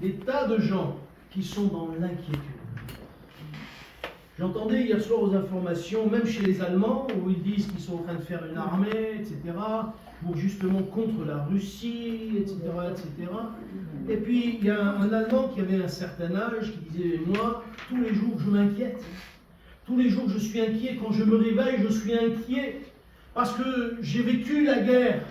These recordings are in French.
Des tas de gens qui sont dans l'inquiétude. J'entendais hier soir aux informations, même chez les Allemands, où ils disent qu'ils sont en train de faire une armée, etc., pour justement contre la Russie, etc., etc. Et puis il y a un Allemand qui avait un certain âge qui disait, moi, tous les jours je m'inquiète. Tous les jours je suis inquiet. Quand je me réveille, je suis inquiet. Parce que j'ai vécu la guerre.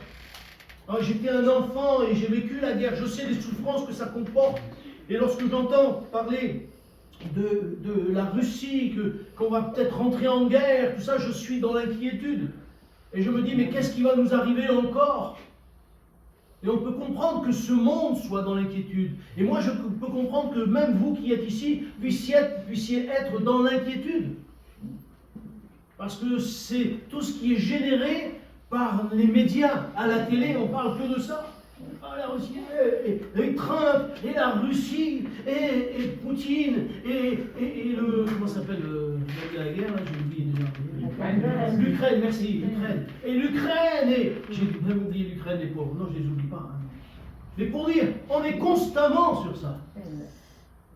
J'étais un enfant et j'ai vécu la guerre. Je sais les souffrances que ça comporte. Et lorsque j'entends parler de la Russie, qu'on va peut-être rentrer en guerre, tout ça, je suis dans l'inquiétude. Et je me dis, mais qu'est-ce qui va nous arriver encore? Et on peut comprendre que ce monde soit dans l'inquiétude. Et moi, je peux comprendre que même vous qui êtes ici, puissiez être dans l'inquiétude. Parce que c'est tout ce qui est généré par les médias. À la télé, on parle que de ça. La Russie, et Trump, et la Russie, et Poutine, et le... Comment ça s'appelle la guerre, là, j'ai oublié déjà. L'Ukraine, merci, l'Ukraine. Et l'Ukraine, et... J'ai même oublié l'Ukraine, les pauvres. Non, je les oublie pas. Hein. Mais pour dire, on est constamment sur ça.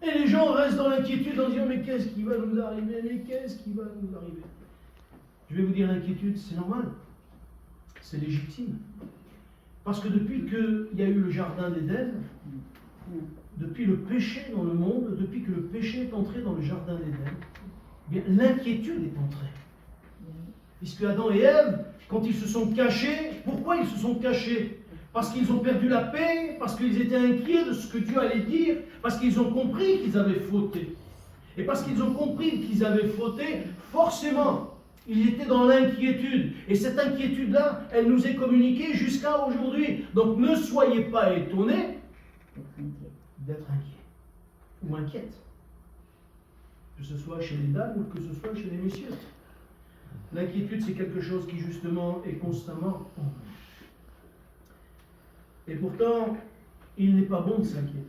Et les gens restent dans l'inquiétude en disant, mais qu'est-ce qui va nous arriver? Mais qu'est-ce qui va nous arriver? Je vais vous dire, l'inquiétude, c'est normal. C'est légitime. Parce que depuis qu'il y a eu le jardin d'Éden, depuis le péché dans le monde, depuis que le péché est entré dans le jardin d'Éden, l'inquiétude est entrée. Puisque Adam et Ève, quand ils se sont cachés, pourquoi ils se sont cachés? Parce qu'ils ont perdu la paix, parce qu'ils étaient inquiets de ce que Dieu allait dire, parce qu'ils ont compris qu'ils avaient fauté. Et parce qu'ils ont compris qu'ils avaient fauté, forcément, ils étaient dans l'inquiétude. Et cette inquiétude-là, elle nous est communiquée jusqu'à aujourd'hui. Donc ne soyez pas étonnés d'être inquiets ou inquiètes. Que ce soit chez les dames ou que ce soit chez les messieurs. L'inquiétude, c'est quelque chose qui justement est constamment en nous. Et pourtant, il n'est pas bon de s'inquiéter.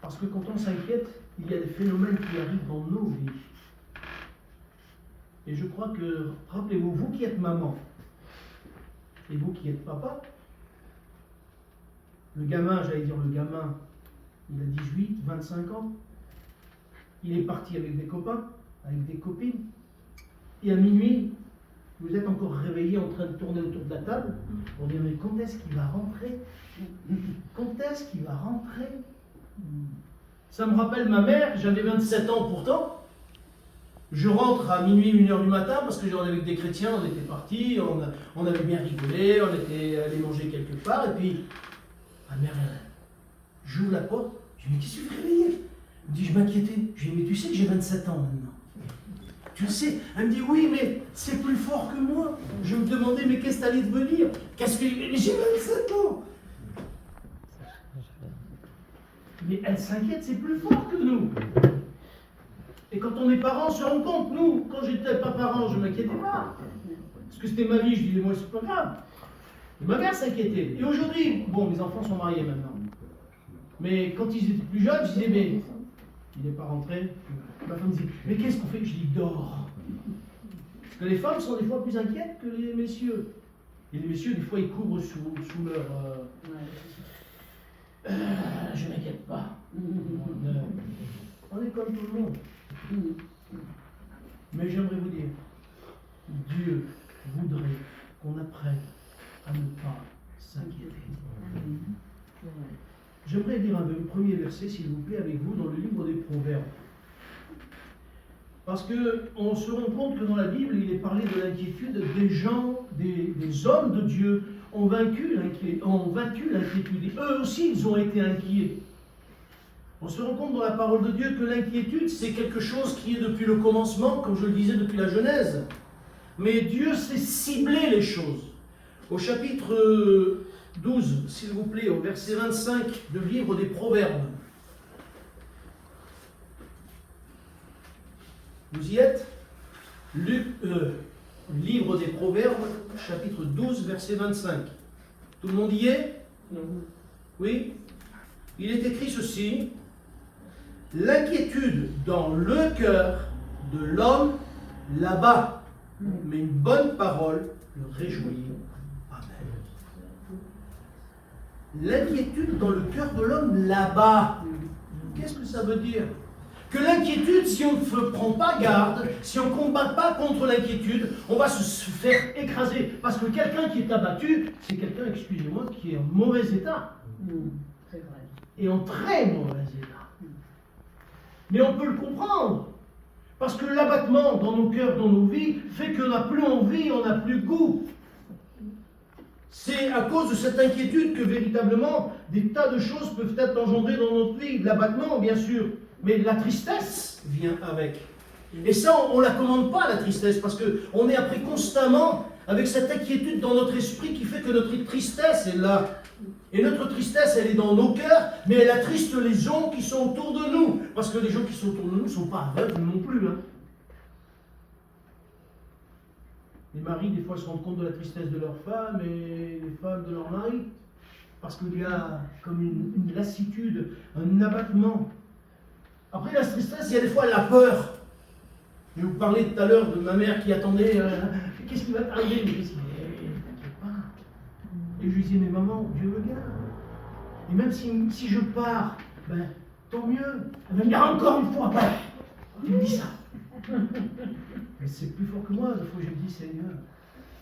Parce que quand on s'inquiète, il y a des phénomènes qui arrivent dans nos vies. Et je crois que, rappelez-vous, vous qui êtes maman, et vous qui êtes papa, le gamin, il a 18, 25 ans, il est parti avec des copains, avec des copines, et à minuit, vous êtes encore réveillés en train de tourner autour de la table, pour dire, mais quand est-ce qu'il va rentrer? Quand est-ce qu'il va rentrer? Ça me rappelle ma mère, j'avais 27 ans pourtant. Je rentre à minuit, 1h du matin, parce que j'étais avec des chrétiens, on était partis, on avait bien rigolé, on était allé manger quelque part, et puis, ma mère, j'ouvre la porte, je lui dis, qu'est-ce que tu fais réveiller? Elle me dit, je m'inquiétais. Je lui dis, mais tu sais que j'ai 27 ans maintenant. Tu le sais? Elle me dit, oui, mais c'est plus fort que moi. Je me demandais, mais qu'est-ce que t'allais devenir? Qu'est-ce que... Mais j'ai 27 ans. Mais elle s'inquiète, c'est plus fort que nous. Et quand on est parents, on se rend compte, nous, quand j'étais pas parent, je ne m'inquiétais pas. Parce que c'était ma vie, je disais, moi, c'est pas grave. Et ma mère s'inquiétait. Et aujourd'hui, bon, mes enfants sont mariés maintenant. Mais quand ils étaient plus jeunes, je disais, mais il n'est pas rentré. Ma femme disait, mais qu'est-ce qu'on fait? Je dis, dors. Parce que les femmes sont des fois plus inquiètes que les messieurs. Et les messieurs, des fois, ils couvrent sous leur... je ne m'inquiète pas. On est comme tout le monde. Mais j'aimerais vous dire, Dieu voudrait qu'on apprenne à ne pas s'inquiéter. J'aimerais lire un premier verset, s'il vous plaît, avec vous, dans le livre des Proverbes. Parce qu'on se rend compte que dans la Bible, il est parlé de l'inquiétude des gens, des hommes de Dieu ont vaincu l'inquiétude. Et eux aussi, ils ont été inquiets. On se rend compte dans la parole de Dieu que l'inquiétude, c'est quelque chose qui est depuis le commencement, comme je le disais, depuis la Genèse. Mais Dieu sait cibler les choses. Au chapitre 12, s'il vous plaît, au verset 25 du livre des Proverbes. Vous y êtes? Livre des Proverbes, chapitre 12, verset 25. Tout le monde y est? Oui? Il est écrit ceci. L'inquiétude dans le cœur de l'homme l'abat, mais une bonne parole le réjouit. Amen. L'inquiétude dans le cœur de l'homme là-bas. Qu'est-ce que ça veut dire? Que l'inquiétude, si on ne prend pas garde, si on ne combat pas contre l'inquiétude, on va se faire écraser. Parce que quelqu'un qui est abattu, c'est quelqu'un, excusez-moi, qui est en mauvais état. C'est vrai. Et en très mauvais état. Mais on peut le comprendre. Parce que l'abattement dans nos cœurs, dans nos vies, fait qu'on n'a plus envie, on n'a plus goût. C'est à cause de cette inquiétude que véritablement des tas de choses peuvent être engendrées dans notre vie. L'abattement, bien sûr, mais la tristesse vient avec. Et ça, on ne la commande pas, la tristesse, parce qu'on est appris constamment avec cette inquiétude dans notre esprit qui fait que notre tristesse est là. Et notre tristesse, elle est dans nos cœurs, mais elle attriste les gens qui sont autour de nous. Parce que les gens qui sont autour de nous ne sont pas aveugles non plus. Hein. Les maris, des fois, se rendent compte de la tristesse de leur femme et les femmes de leur mari. Parce qu'il y a comme une lassitude, un abattement. Après, la tristesse, il y a des fois la peur. Je vais vous parler tout à l'heure de ma mère qui attendait qu'est-ce qui va t'arriver? Mais qu'est-ce qui t'inquiète pas. Et je lui disais, mais maman, Dieu veut bien. Et même si je pars, ben, tant mieux. Elle va me dire encore une fois, ben, tu me dis ça. Mais c'est plus fort que moi, des fois je me dis, Seigneur.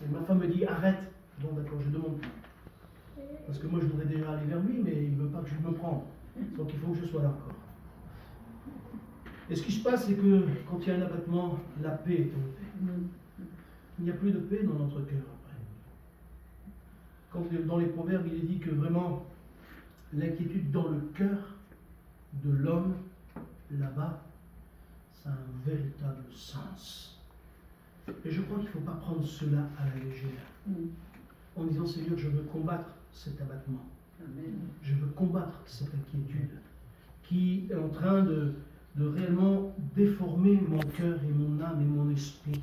Et ma femme me dit, arrête. Bon, d'accord, je demande plus. Parce que moi, je voudrais déjà aller vers lui, mais il ne veut pas que je me prenne. Donc il faut que je sois là encore. Et ce qui se passe, c'est que quand il y a un abattement, la paix est enlevée. Il n'y a plus de paix dans notre cœur après. Quand dans les Proverbes, il est dit que vraiment, l'inquiétude dans le cœur de l'homme, là-bas, ça a un véritable sens. Et je crois qu'il ne faut pas prendre cela à la légère. En disant, Seigneur, je veux combattre cet abattement. Amen. Je veux combattre cette inquiétude qui est en train de réellement déformer mon cœur et mon âme et mon esprit.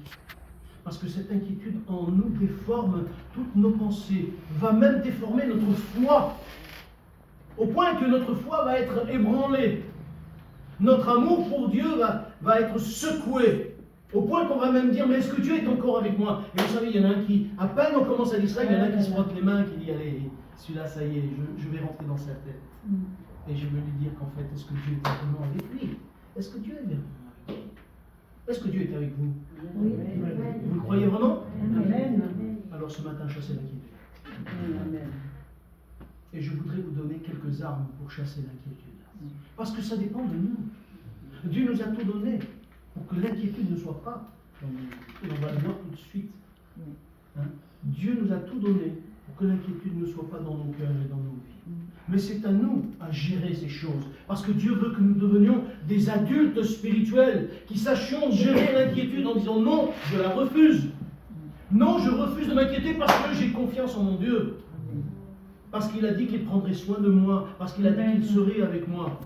Parce que cette inquiétude en nous déforme toutes nos pensées, va même déformer notre foi, au point que notre foi va être ébranlée. Notre amour pour Dieu va être secoué, au point qu'on va même dire, mais est-ce que Dieu est encore avec moi? Et vous savez, il y en a un qui, à peine on commence à dire ça, il y en a un qui se frotte les mains, qui dit, allez, celui-là, ça y est, je vais rentrer dans sa tête. Et je vais lui dire qu'en fait, est-ce que Dieu est vraiment avec lui? Est-ce que Dieu est vraiment avec lui? Est-ce que Dieu est avec vous? Oui. Vous le croyez vraiment? Amen. Alors ce matin, chassez l'inquiétude. Amen. Et je voudrais vous donner quelques armes pour chasser l'inquiétude. Parce que ça dépend de nous. Dieu nous a tout donné pour que l'inquiétude ne soit pas dans nos vies. Et on va le voir tout de suite. Hein? Dieu nous a tout donné pour que l'inquiétude ne soit pas dans nos cœurs et dans nos vies. Mais c'est à nous à gérer ces choses. Parce que Dieu veut que nous devenions des adultes spirituels qui sachions gérer l'inquiétude en disant non, je la refuse. Non, je refuse de m'inquiéter parce que j'ai confiance en mon Dieu. Parce qu'il a dit qu'il prendrait soin de moi. Parce qu'il a dit qu'il serait avec moi.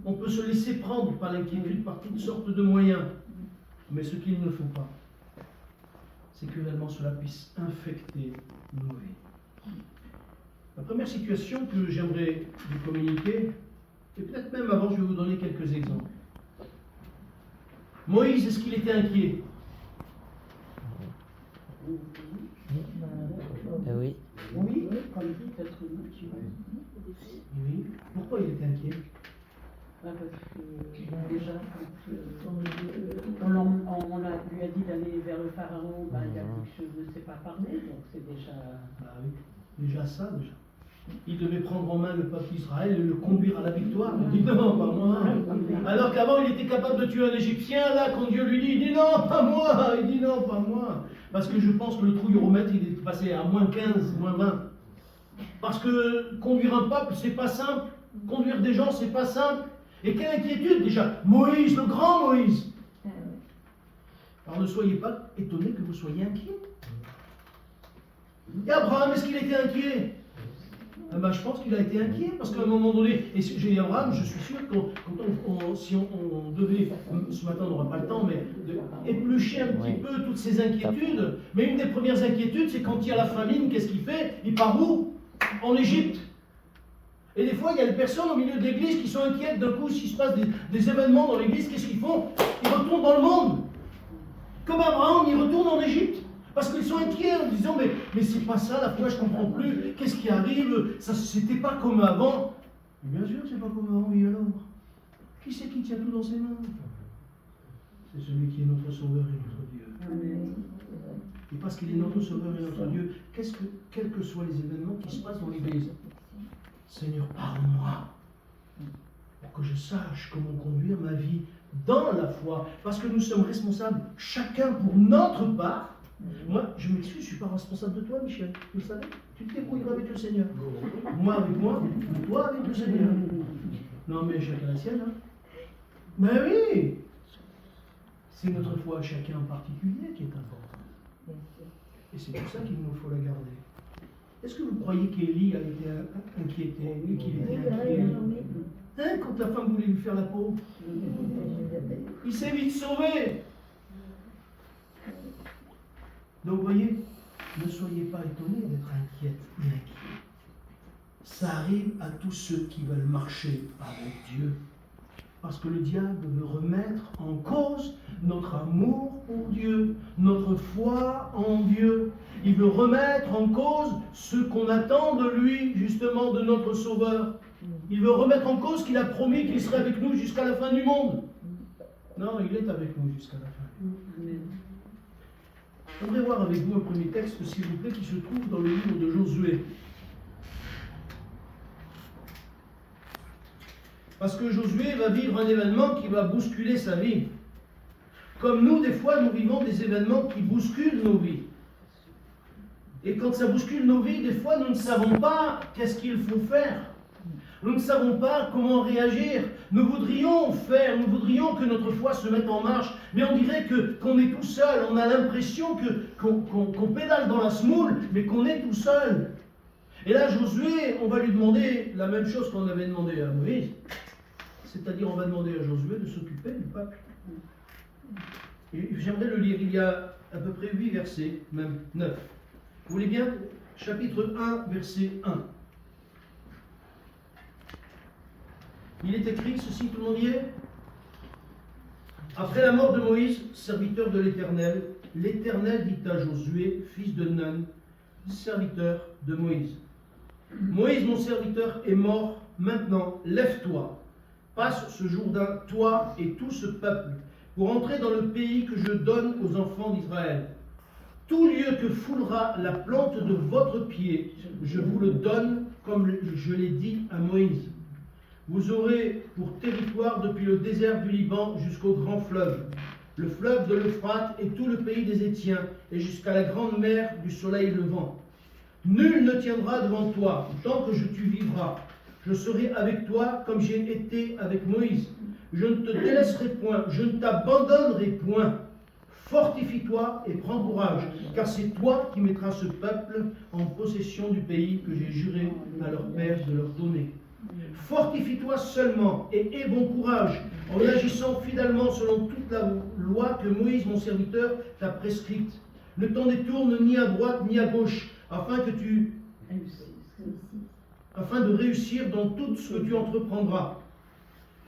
On peut se laisser prendre par l'inquiétude, par toutes sortes de moyens. Mais ce qu'il ne faut pas, c'est que réellement cela puisse infecter nos vies. La première situation que j'aimerais vous communiquer, et peut-être même avant, je vais vous donner quelques exemples. Moïse, est-ce qu'il était inquiet? Oui. Oui, comme tout être humain, tu vois. Oui. Pourquoi il était inquiet? Parce que déjà, quand on lui a dit d'aller vers le pharaon, ben, il a dit que je ne sais pas parler, donc c'est déjà... Bah oui, déjà ça, déjà. Il devait prendre en main le peuple d'Israël et le conduire à la victoire. Il dit non, pas moi. Alors qu'avant, il était capable de tuer un Égyptien. Là, quand Dieu lui dit, il dit non, pas moi. Il dit non, pas moi. Parce que je pense que le trouillomètre, il est passé à moins 15, moins 20. Parce que conduire un peuple, c'est pas simple. Conduire des gens, c'est pas simple. Et quelle inquiétude déjà. Moïse, le grand Moïse. Alors ne soyez pas étonnés que vous soyez inquiets. Et Abraham, est-ce qu'il était inquiet? Ben, je pense qu'il a été inquiet, parce qu'à un moment donné, et j'ai Abraham, je suis sûr que si on devait, ce matin on n'aura pas le temps, mais éplucher un petit peu toutes ces inquiétudes, mais une des premières inquiétudes, c'est quand il y a la famine, qu'est-ce qu'il fait? Il part où? En Égypte. Et des fois, il y a des personnes au milieu de l'église qui sont inquiètes d'un coup, s'il se passe des événements dans l'église, qu'est-ce qu'ils font? Ils retournent dans le monde. Comme Abraham, il retourne en Égypte. Parce qu'ils sont inquiets en disant mais c'est pas ça, la foi, je comprends plus, qu'est-ce qui arrive, ça c'était pas comme avant. Mais bien sûr, c'est pas comme avant, oui alors. Qui c'est qui tient tout dans ses mains? C'est celui qui est notre Sauveur et notre Dieu. Amen. Et parce qu'il est notre Sauveur et notre Dieu, quels que soient les événements qui se passent dans l'Église, Seigneur, parle-moi, pour que je sache comment conduire ma vie dans la foi, parce que nous sommes responsables, chacun pour notre part. Moi, je m'excuse, je ne suis pas responsable de toi, Michel, vous le savez, tu te débrouilleras avec le Seigneur. Moi avec moi, toi avec le Seigneur. Non mais chacun la sienne, hein. Mais oui, c'est notre foi, chacun en particulier, qui est important. Et c'est pour ça qu'il nous faut la garder. Est-ce que vous croyez qu'Élie a été inquiété, qu'il était inquiet? Hein, quand la femme voulait lui faire la peau, il s'est vite sauvé. Donc vous voyez, ne soyez pas étonnés d'être inquiète et inquiet. Ça arrive à tous ceux qui veulent marcher avec Dieu. Parce que le diable veut remettre en cause notre amour pour Dieu, notre foi en Dieu. Il veut remettre en cause ce qu'on attend de lui, justement, de notre Sauveur. Il veut remettre en cause qu'il a promis qu'il serait avec nous jusqu'à la fin du monde. Non, il est avec nous jusqu'à la fin. Je voudrais voir avec vous un premier texte, s'il vous plaît, qui se trouve dans le livre de Josué. Parce que Josué va vivre un événement qui va bousculer sa vie. Comme nous, des fois, nous vivons des événements qui bousculent nos vies. Et quand ça bouscule nos vies, des fois, nous ne savons pas qu'est-ce qu'il faut faire. Nous ne savons pas comment réagir. Nous voudrions faire, nous voudrions que notre foi se mette en marche, mais on dirait qu'on est tout seul. On a l'impression qu'on pédale dans la semoule, mais qu'on est tout seul. Et là, Josué, on va lui demander la même chose qu'on avait demandé à Moïse. C'est-à-dire, on va demander à Josué de s'occuper du peuple. Et j'aimerais le lire. Il y a à peu près 8 versets, même 9. Vous voulez bien? Chapitre 1, verset 1. Il est écrit ceci, tout le monde y est? Après la mort de Moïse, serviteur de l'Éternel, l'Éternel dit à Josué, fils de Nun, serviteur de Moïse. Moïse, mon serviteur, est mort. Maintenant, lève-toi, passe ce Jourdain, toi et tout ce peuple, pour entrer dans le pays que je donne aux enfants d'Israël. Tout lieu que foulera la plante de votre pied, je vous le donne, comme je l'ai dit à Moïse. Vous aurez pour territoire depuis le désert du Liban jusqu'au grand fleuve, le fleuve de l'Euphrate et tout le pays des Étiens, et jusqu'à la grande mer du soleil levant. Nul ne tiendra devant toi, tant que tu vivras. Je serai avec toi comme j'ai été avec Moïse. Je ne te délaisserai point, je ne t'abandonnerai point. Fortifie-toi et prends courage, car c'est toi qui mettras ce peuple en possession du pays que j'ai juré à leur père de leur donner. Fortifie-toi seulement et aie bon courage en agissant fidèlement selon toute la loi que Moïse, mon serviteur, t'a prescrite. Ne t'en détourne ni à droite ni à gauche, afin de réussir dans tout ce que tu entreprendras.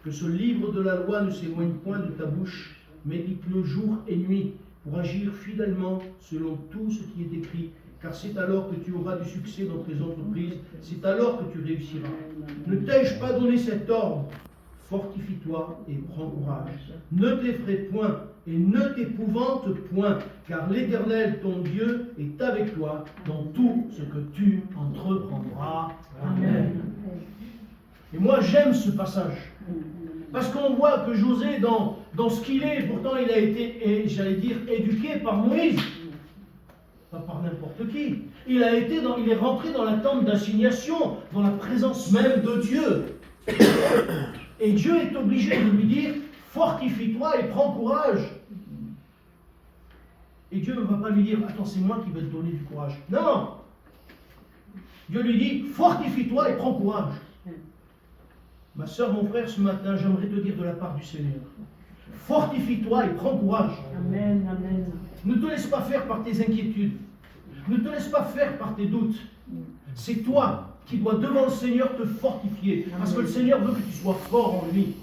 Que ce livre de la loi ne s'éloigne point de ta bouche, médite-le jour et nuit, pour agir fidèlement selon tout ce qui est écrit, car c'est alors que tu auras du succès dans tes entreprises, c'est alors que tu réussiras. Ne t'ai-je pas donné cet ordre? Fortifie-toi et prends courage. Ne t'effraie point et ne t'épouvante point, car l'Éternel, ton Dieu, est avec toi dans tout ce que tu entreprendras. Amen. Et moi, j'aime ce passage. Parce qu'on voit que José, dans ce qu'il est, pourtant il a été, j'allais dire, éduqué par Moïse. Pas par n'importe qui. Il est rentré dans la tente d'assignation, dans la présence même de Dieu. Et Dieu est obligé de lui dire, fortifie-toi et prends courage. Et Dieu ne va pas lui dire, attends, c'est moi qui vais te donner du courage. Non. Dieu lui dit, fortifie-toi et prends courage. Ma soeur, mon frère, ce matin, j'aimerais te dire de la part du Seigneur, fortifie-toi et prends courage. Amen, amen. Ne te laisse pas faire par tes inquiétudes. Ne te laisse pas faire par tes doutes. C'est toi qui dois devant le Seigneur te fortifier. Parce que le Seigneur veut que tu sois fort en lui.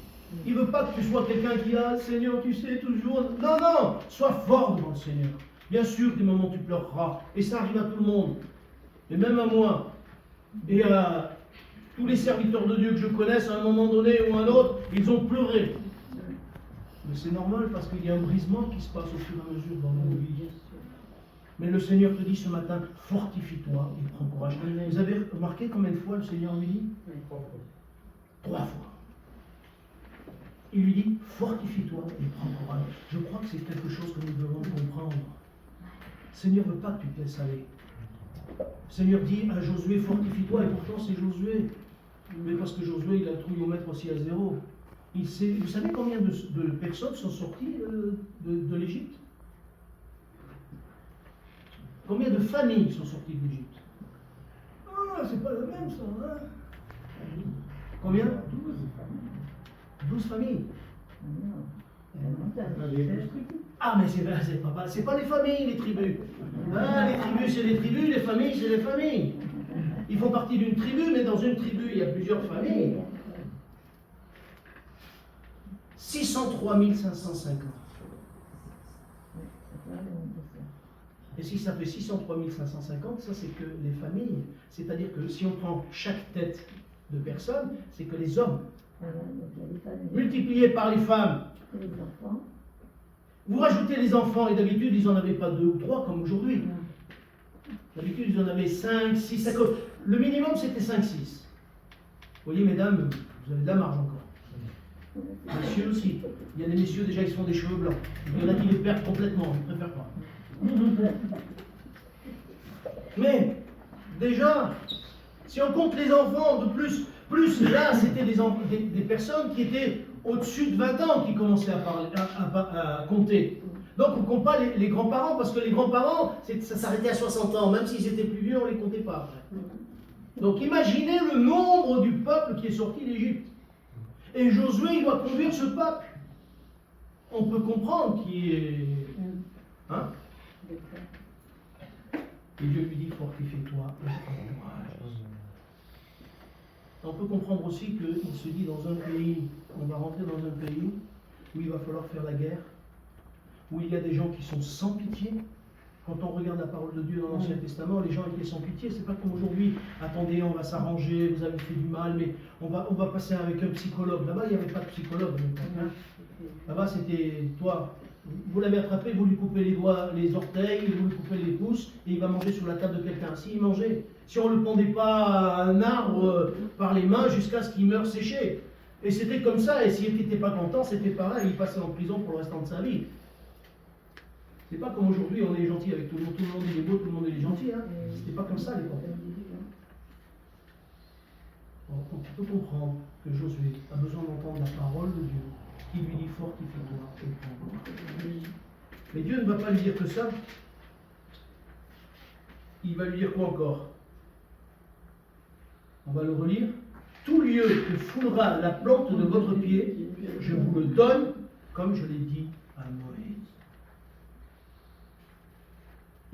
Il ne veut pas que tu sois quelqu'un qui a, Seigneur, tu sais, toujours. Non, non, sois fort devant le Seigneur. Bien sûr, des moments où tu pleureras. Et ça arrive à tout le monde. Et même à moi. Et à tous les serviteurs de Dieu que je connaisse, à un moment donné ou à un autre, ils ont pleuré. Mais c'est normal parce qu'il y a un brisement qui se passe au fur et à mesure dans nos vies. Mais le Seigneur te dit ce matin, fortifie-toi et prends courage. Vous avez remarqué combien de fois le Seigneur lui dit? 3 fois. Il lui dit, fortifie-toi et prends courage. Je crois que c'est quelque chose que nous devons comprendre. Le Seigneur ne veut pas que tu te laisses aller. Le Seigneur dit à Josué, fortifie-toi, et pourtant c'est Josué. Mais parce que Josué, il a le trouillomètre aussi à 0. Vous savez combien de personnes sont sorties de l'Égypte? Combien de familles sont sorties de l'Égypte? Ah, c'est pas la même ça, hein? Combien? 12 familles. Ah, mais c'est pas les familles, les tribus. Ah, les tribus, c'est les tribus, les familles, c'est les familles. Ils font partie d'une tribu, mais dans une tribu, il y a plusieurs familles. 603 550. Et si ça fait 603 550, ça c'est que les familles. C'est-à-dire que si on prend chaque tête de personne, c'est que les hommes. Multipliés par les femmes. Vous rajoutez les enfants, et d'habitude ils n'en avaient pas 2 ou 3 comme aujourd'hui. D'habitude ils en avaient 5, 6, 5. Le minimum c'était 5, 6. Vous voyez mesdames, vous avez de la marge encore. Messieurs aussi. Il y a des messieurs déjà ils se font des cheveux blancs. Il y en a qui les perdent complètement, ils ne préfèrent pas. Mais déjà, si on compte les enfants de plus là c'était des personnes qui étaient au-dessus de 20 ans qui commençaient à compter. Donc on ne compte pas les grands-parents, parce que les grands-parents, ça s'arrêtait à 60 ans, même s'ils étaient plus vieux, on ne les comptait pas après. Donc imaginez le nombre du peuple qui est sorti d'Égypte. Et Josué, il doit conduire ce peuple. On peut comprendre qu'il est... Hein? Et Dieu lui dit, fortifie-toi et prends courage. On peut comprendre aussi qu'il se dit dans un pays, on va rentrer dans un pays où il va falloir faire la guerre, où il y a des gens qui sont sans pitié. Quand on regarde la parole de Dieu dans l'Ancien Testament, les gens étaient sans pitié. C'est pas comme aujourd'hui, attendez, on va s'arranger, vous avez fait du mal, mais on va passer avec un psychologue. Là-bas, il n'y avait pas de psychologue. Là-bas, c'était toi. Vous l'avez attrapé, vous lui coupez les doigts, les orteils, vous lui coupez les pouces, et il va manger sur la table de quelqu'un. S'il mangeait, si on ne le pendait pas à un arbre par les mains jusqu'à ce qu'il meure séché. Et c'était comme ça, et s'il n'était pas content, c'était pareil, il passait en prison pour le restant de sa vie. C'est pas comme aujourd'hui, on est gentil avec tout le monde il est beau, tout le monde il est gentil. Hein. C'était pas comme ça à l'époque. On peut comprendre que Josué a besoin d'entendre la parole de Dieu, qui lui dit fortifie-toi et prends courage. Mais Dieu ne va pas lui dire que ça. Il va lui dire quoi encore? On va le relire. Tout lieu que foulera la plante de votre pied, je vous le donne, comme je l'ai dit à Moïse.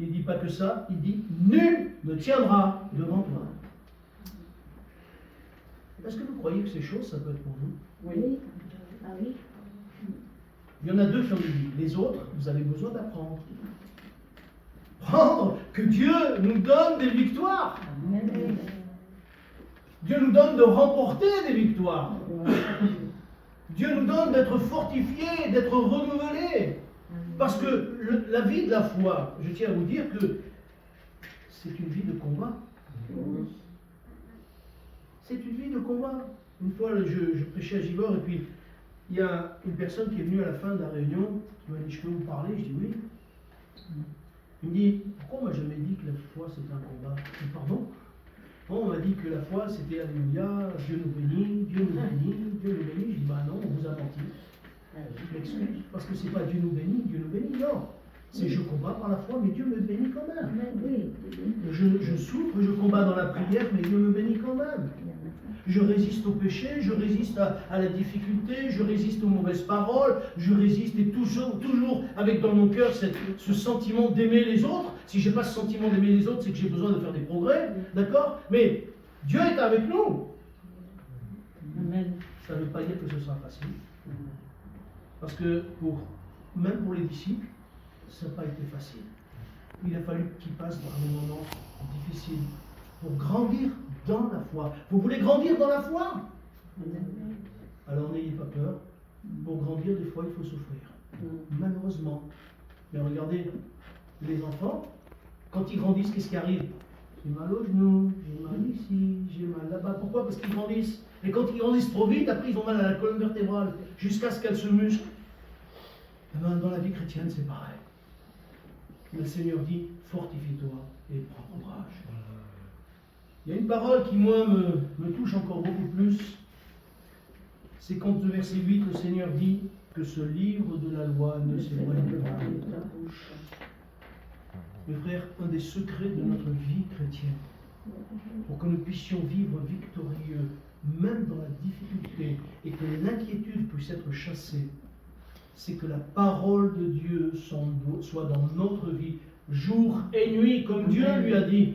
Il ne dit pas que ça, il dit nul ne tiendra devant toi. Est-ce que vous croyez que ces choses, ça peut être pour vous? Oui. Ah oui. Il y en a 2 comme il dit. Les autres, vous avez besoin d'apprendre. Prendre que Dieu nous donne des victoires. Dieu nous donne de remporter des victoires. Dieu nous donne d'être fortifiés, d'être renouvelés. Parce que la vie de la foi, je tiens à vous dire que c'est une vie de combat. C'est une vie de combat. Une fois, je prêchais à Givor et puis il y a une personne qui est venue à la fin de la réunion qui m'a dit, je peux vous parler? Je dis oui. Il me dit, pourquoi on m'a jamais dit que la foi c'était un combat? Je dis, pardon? Bon, on m'a dit que la foi c'était Alléluia, Dieu nous bénit, Dieu nous bénit, Dieu nous bénit. Je dis, bah non, on vous a menti. Je m'excuse, parce que c'est pas Dieu nous bénit, non. C'est je combats par la foi, mais Dieu me bénit quand même. Je souffre, je combats dans la prière, mais Dieu me bénit quand même. Je résiste au péché, je résiste à la difficulté, je résiste aux mauvaises paroles, je résiste et toujours avec dans mon cœur ce sentiment d'aimer les autres. Si je n'ai pas ce sentiment d'aimer les autres, c'est que j'ai besoin de faire des progrès, d'accord? Mais Dieu est avec nous. Amen. Ça ne veut pas dire que ce sera facile. Parce que même pour les disciples, ça n'a pas été facile. il a fallu qu'ils passent par des moments difficiles pour grandir dans la foi. Vous voulez grandir dans la foi? Alors n'ayez pas peur. Pour grandir, des fois, il faut souffrir. Malheureusement. Mais regardez, les enfants, quand ils grandissent, qu'est-ce qui arrive? J'ai mal au genou, j'ai mal ici, j'ai mal là-bas. Pourquoi? Parce qu'ils grandissent. Et quand ils grandissent trop vite, après ils ont mal à la colonne vertébrale, jusqu'à ce qu'elle se muscle. Et ben, dans la vie chrétienne, c'est pareil. Le Seigneur dit, fortifie-toi et prends courage. Il y a une parole qui, moi, me touche encore beaucoup plus. C'est quand, au verset 8, le Seigneur dit que ce livre de la loi ne s'éloigne pas de ta bouche. Mes frères, un des secrets de notre vie chrétienne, pour que nous puissions vivre victorieux, même dans la difficulté, et que l'inquiétude puisse être chassée, c'est que la parole de Dieu soit dans notre vie, jour et nuit, comme Dieu lui a dit.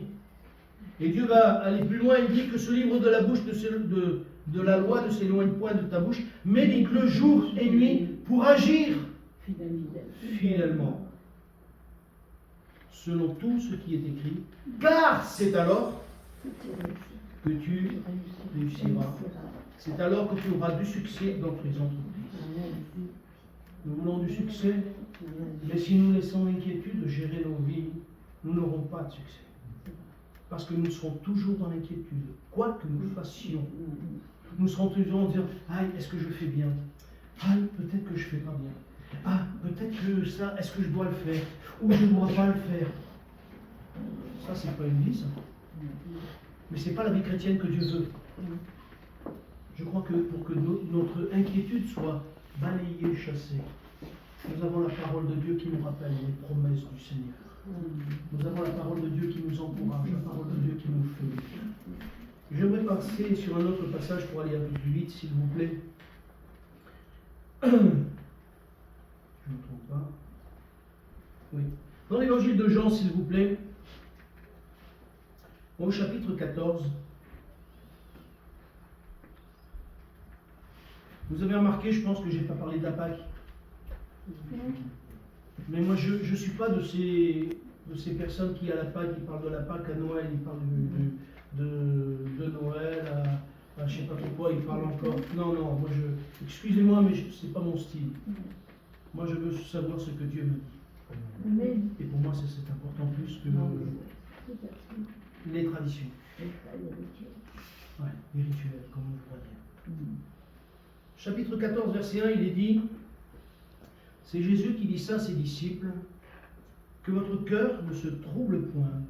Et Dieu va aller plus loin, il dit que ce livre de la bouche de la loi ne s'éloigne point de ta bouche, médite-le jour et nuit pour agir fidèlement, selon tout ce qui est écrit, car c'est alors que tu réussiras. C'est alors que tu auras du succès dans tes entreprises. Nous voulons du succès, mais si nous laissons l'inquiétude gérer nos vies, nous n'aurons pas de succès. Parce que nous serons toujours dans l'inquiétude. Quoi que nous fassions, nous serons toujours en disant, aïe, est-ce que je fais bien? Aïe, peut-être que je ne fais pas bien. Ah, peut-être que ça, est-ce que je dois le faire? Ou je ne dois pas le faire? Ça, c'est pas une vie, ça. Mais ce n'est pas la vie chrétienne que Dieu veut. Je crois que pour que notre inquiétude soit balayée, chassée, nous avons la parole de Dieu qui nous rappelle les promesses du Seigneur. Nous avons la parole de Dieu qui nous encourage, la parole de Dieu qui nous fait. J'aimerais passer sur un autre passage pour aller un peu plus vite, s'il vous plaît. Je ne me trompe pas. Oui. Dans l'évangile de Jean, s'il vous plaît, au chapitre 14, vous avez remarqué, je pense que je n'ai pas parlé de la Pâque. Mais moi, je ne suis pas de ces personnes qui, à la Pâque, ils parlent de la Pâque, à Noël, ils parlent de Noël, à je ne sais pas trop quoi, ils parlent encore. Non, moi, excusez-moi, mais ce n'est pas mon style. Moi, je veux savoir ce que Dieu me dit. Et pour moi, c'est important plus que les traditions. Ouais, les rituels, comme on pourrait dire. Chapitre 14, verset 1, il est dit, c'est Jésus qui dit ça à ses disciples, que votre cœur ne se trouble point.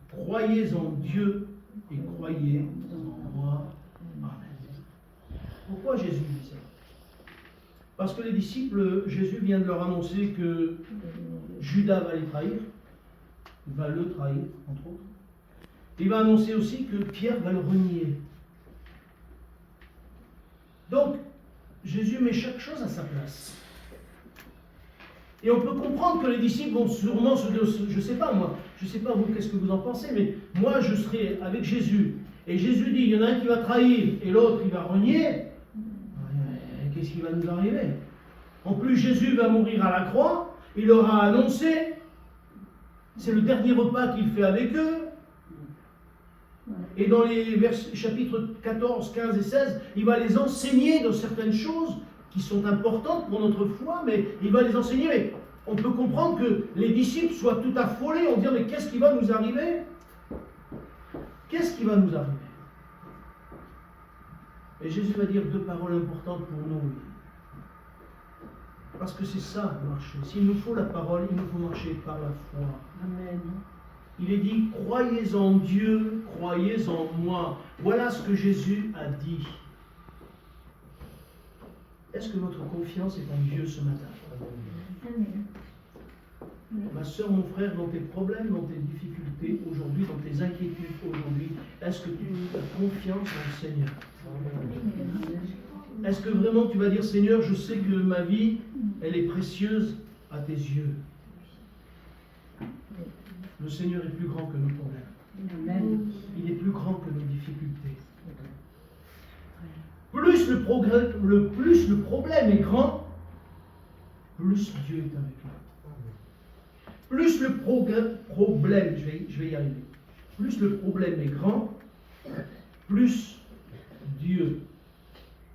Croyez en Dieu et croyez en moi. Amen. Pourquoi Jésus dit ça? Parce que les disciples, Jésus vient de leur annoncer que Judas va les trahir, va le trahir, entre autres. Il va annoncer aussi que Pierre va le renier. Donc, Jésus met chaque chose à sa place. Et on peut comprendre que les disciples vont sûrement se dire, je ne sais pas moi, je ne sais pas vous, qu'est-ce que vous en pensez, mais moi je serai avec Jésus. Et Jésus dit, il y en a un qui va trahir et l'autre qui va renier. Qu'est-ce qui va nous arriver? En plus, Jésus va mourir à la croix, il leur a annoncé, c'est le dernier repas qu'il fait avec eux. Et dans les chapitres 14, 15 et 16, il va les enseigner dans certaines choses qui sont importantes pour notre foi, mais il va les enseigner. Mais on peut comprendre que les disciples soient tout affolés, on dit, mais qu'est-ce qui va nous arriver? Qu'est-ce qui va nous arriver? Et Jésus va dire deux paroles importantes pour nous. Parce que c'est ça, marcher. S'il nous faut la parole, il nous faut marcher par la foi. Amen. Il est dit, croyez en Dieu, croyez en moi. Voilà ce que Jésus a dit. Est-ce que notre confiance est en Dieu ce matin? Amen. Ma soeur, mon frère, dans tes problèmes, dans tes difficultés aujourd'hui, dans tes inquiétudes aujourd'hui, est-ce que tu as confiance en le Seigneur? Est-ce que vraiment tu vas dire, Seigneur, je sais que ma vie, elle est précieuse à tes yeux? Le Seigneur est plus grand que nos problèmes. Amen. Il est plus grand que nos difficultés. Plus le problème est grand, plus Dieu est avec nous. plus le problème, je vais y arriver, plus le problème est grand, plus Dieu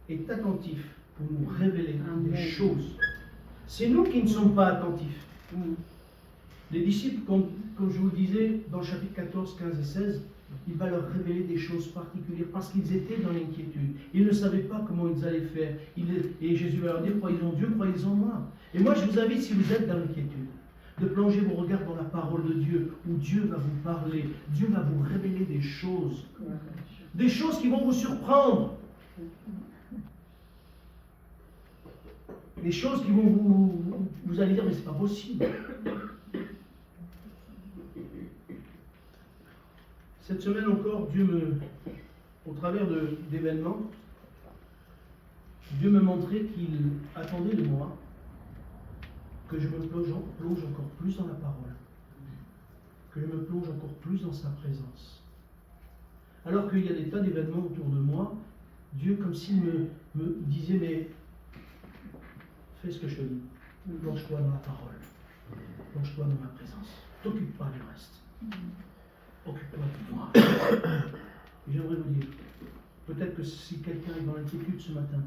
est attentif pour nous révéler des choses. C'est nous qui ne sommes pas attentifs. Les disciples, comme je vous le disais, dans le chapitre 14, 15 et 16, il va leur révéler des choses particulières parce qu'ils étaient dans l'inquiétude. Ils ne savaient pas comment ils allaient faire. Et Jésus va leur dire, croyez en Dieu, croyez en moi. Et moi, je vous invite, si vous êtes dans l'inquiétude, de plonger vos regards dans la parole de Dieu, où Dieu va vous parler. Dieu va vous révéler des choses. Des choses qui vont vous surprendre. Des choses qui vont vous allez dire, mais c'est pas possible. Cette semaine encore, au travers d'événements, Dieu me montrait qu'il attendait de moi que je me plonge encore plus dans la parole, que je me plonge encore plus dans sa présence. Alors qu'il y a des tas d'événements autour de moi, Dieu, comme s'il me disait, mais fais ce que je te dis, plonge-toi dans la parole, plonge-toi dans ma présence, t'occupe pas du reste. Occupe-toi de moi. Et j'aimerais vous dire, peut-être que si quelqu'un est dans l'inquiétude ce matin,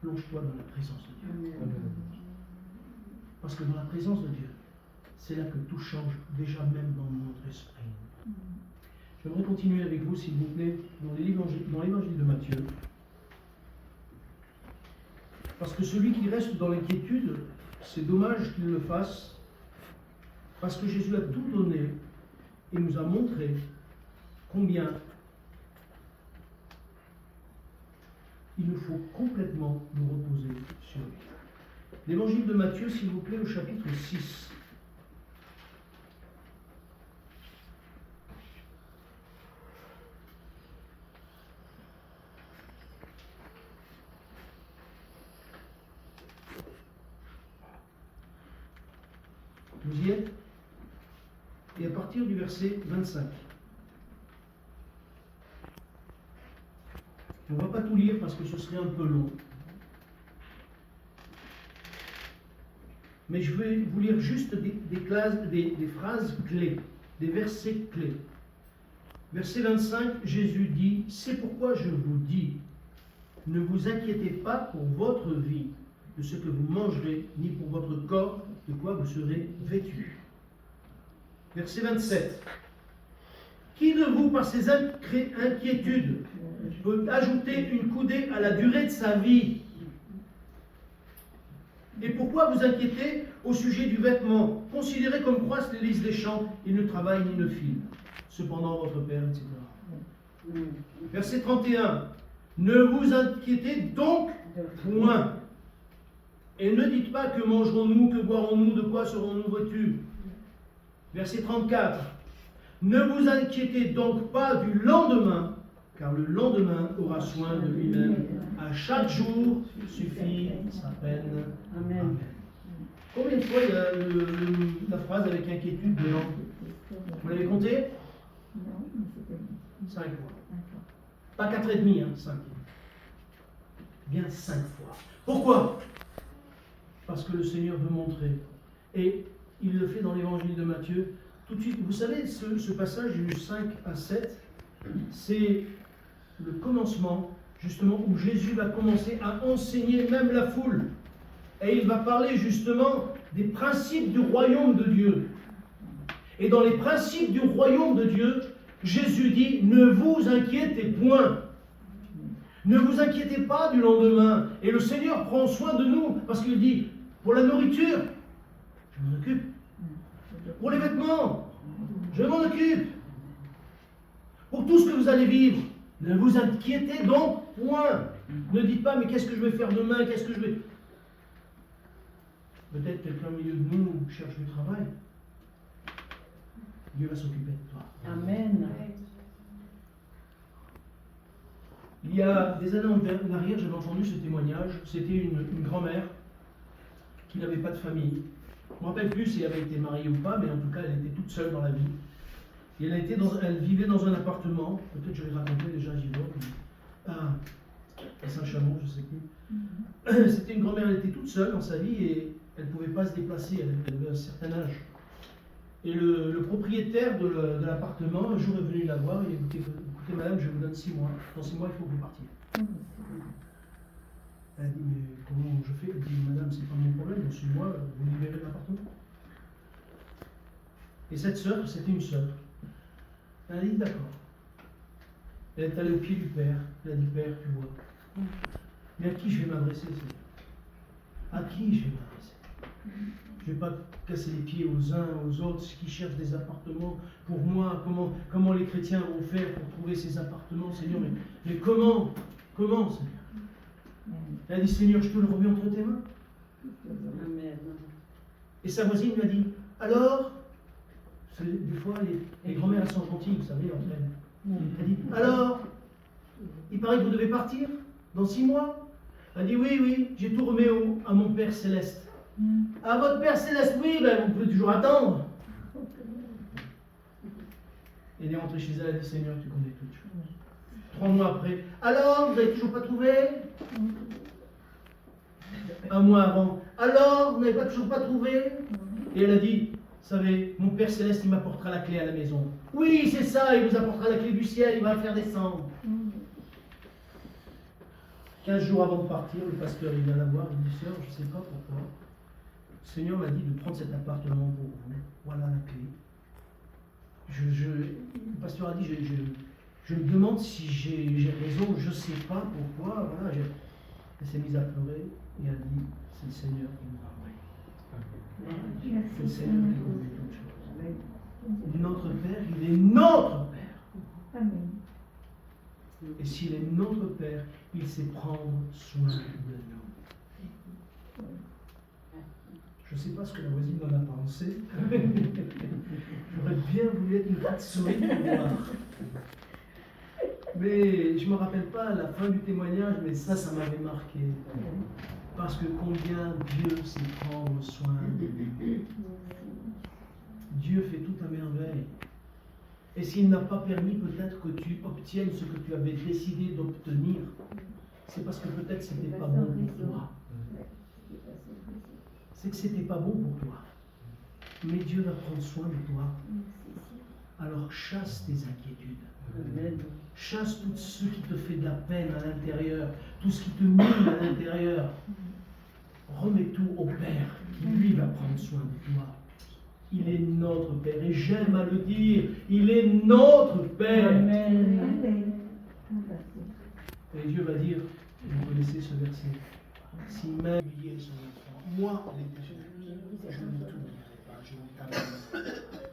plonge-toi dans la présence de Dieu. Parce que dans la présence de Dieu, c'est là que tout change, déjà même dans notre esprit. J'aimerais continuer avec vous, s'il vous plaît, dans l'évangile de Matthieu. Parce que celui qui reste dans l'inquiétude, c'est dommage qu'il le fasse, parce que Jésus a tout donné et nous a montré combien il nous faut complètement nous reposer sur lui. L'évangile de Matthieu, s'il vous plaît, au chapitre 6. Vous y êtes? Et à partir du verset 25. On ne va pas tout lire parce que ce serait un peu long. Mais je vais vous lire juste des phrases clés, des versets clés. Verset 25, Jésus dit, « C'est pourquoi je vous dis, ne vous inquiétez pas pour votre vie, de ce que vous mangerez, ni pour votre corps, de quoi vous serez vêtus. » Verset 27. Qui de vous, par ses inquiétudes, peut ajouter une coudée à la durée de sa vie? Et pourquoi vous inquiétez au sujet du vêtement? Considérez comme croissent les lys des champs, ils ne travaillent ni ne filent. Cependant, votre Père, etc. Verset 31. Ne vous inquiétez donc point. Et ne dites pas que mangerons-nous, que boirons-nous, de quoi serons-nous vêtus. Verset 34. Ne vous inquiétez donc pas du lendemain, car le lendemain aura soin de lui-même. À chaque jour suffit sa peine. Amen. Combien de fois il y a la phrase avec inquiétude dedans? Vous l'avez compté? 5 fois. Pas 4,5, 5. Bien 5 fois. Pourquoi? Parce que le Seigneur veut montrer. Et il le fait dans l'évangile de Matthieu. Tout de suite, vous savez, ce passage du 5 à 7, c'est le commencement, justement, où Jésus va commencer à enseigner même la foule. Et il va parler justement des principes du royaume de Dieu. Et dans les principes du royaume de Dieu, Jésus dit, ne vous inquiétez point. Ne vous inquiétez pas du lendemain. Et le Seigneur prend soin de nous, parce qu'il dit, pour la nourriture, je m'en occupe. Pour les vêtements, je m'en occupe. Pour tout ce que vous allez vivre, ne vous inquiétez donc point. Ne dites pas, mais qu'est-ce que je vais faire demain? Qu'est-ce que je vais... Peut-être quelqu'un au milieu de nous cherche du travail. Dieu va s'occuper de toi. Amen. Il y a des années en arrière, j'avais entendu ce témoignage. C'était une grand-mère qui n'avait pas de famille. Je ne me rappelle plus si elle avait été mariée ou pas, mais en tout cas, elle était toute seule dans la vie. Et elle vivait dans un appartement, peut-être je l'ai raconté déjà à Givor, à Saint-Chamond, je ne sais plus. C'était une grand-mère, elle était toute seule dans sa vie et elle ne pouvait pas se déplacer, elle avait un certain âge. Et le propriétaire de l'appartement, un jour, est venu la voir et il a dit, écoutez, madame, je vous donne 6 mois. Dans 6 mois, il faut que vous partiez. Elle a dit, mais comment je fais? Elle dit, madame, c'est pas mon problème, dans 6 mois, vous libérez l'appartement. Et cette sœur, c'était une sœur. Elle a dit, d'accord. Elle est allée au pied du père. Elle a dit, père, tu vois. Mais à qui je vais m'adresser, Seigneur? À qui je vais m'adresser? Je ne vais pas casser les pieds aux uns, aux autres, qui cherchent des appartements. Pour moi, comment les chrétiens vont faire pour trouver ces appartements, Seigneur? Mais comment, Seigneur? Elle a dit, Seigneur, je te le remets entre tes mains. Amen. Et sa voisine lui a dit, alors, des fois, les grand-mères, elles sont gentilles, vous savez, entre elles. Elle dit, alors, il paraît que vous devez partir dans 6 mois. Elle dit, oui, j'ai tout remis à mon Père Céleste. À votre Père Céleste, oui, ben, vous pouvez toujours attendre. Elle est rentrée chez elle, elle a dit, Seigneur, tu connais toutes choses. 3 mois après, alors, vous n'avez toujours pas trouvé? 1 mois avant, alors, vous n'avez toujours pas trouvé? Et elle a dit, vous savez, mon Père Céleste, il m'apportera la clé à la maison. Oui, c'est ça, il vous apportera la clé du ciel, il va la faire descendre. 15 jours avant de partir, le pasteur il vient la voir, il dit, sœur, je ne sais pas pourquoi. Le Seigneur m'a dit de prendre cet appartement pour vous. Voilà la clé. Le pasteur a dit, je me demande si j'ai raison, je ne sais pas pourquoi. Voilà, elle s'est mise à pleurer et a dit, c'est le Seigneur qui nous a envoyés. C'est le Seigneur qui conduit toutes choses. Notre Père, il est notre Père. Amen. Et s'il est notre Père, il sait prendre soin de nous. Je ne sais pas ce que la voisine en a pensé. J'aurais bien voulu être une petite souris pour voir. Mais je ne me rappelle pas la fin du témoignage, mais ça m'avait marqué. Parce que combien Dieu sait prendre soin de nous. Dieu fait tout à merveille. Et s'il n'a pas permis peut-être que tu obtiennes ce que tu avais décidé d'obtenir, c'est parce que peut-être ce n'était pas bon pour toi. C'est que ce n'était pas bon pour toi. Mais Dieu va prendre soin de toi. Alors chasse tes inquiétudes. Amen. Chasse tout ce qui te fait de la peine à l'intérieur, tout ce qui te mine à l'intérieur. Remets tout au Père qui lui va prendre soin de toi. Il est notre Père, et j'aime à le dire, il est notre Père. Amen. Et Dieu va dire, vous connaissez ce verset, si même son enfant, moi, l'Éternel, je ne t'oublierai pas, je ne t'abandonnerai pas.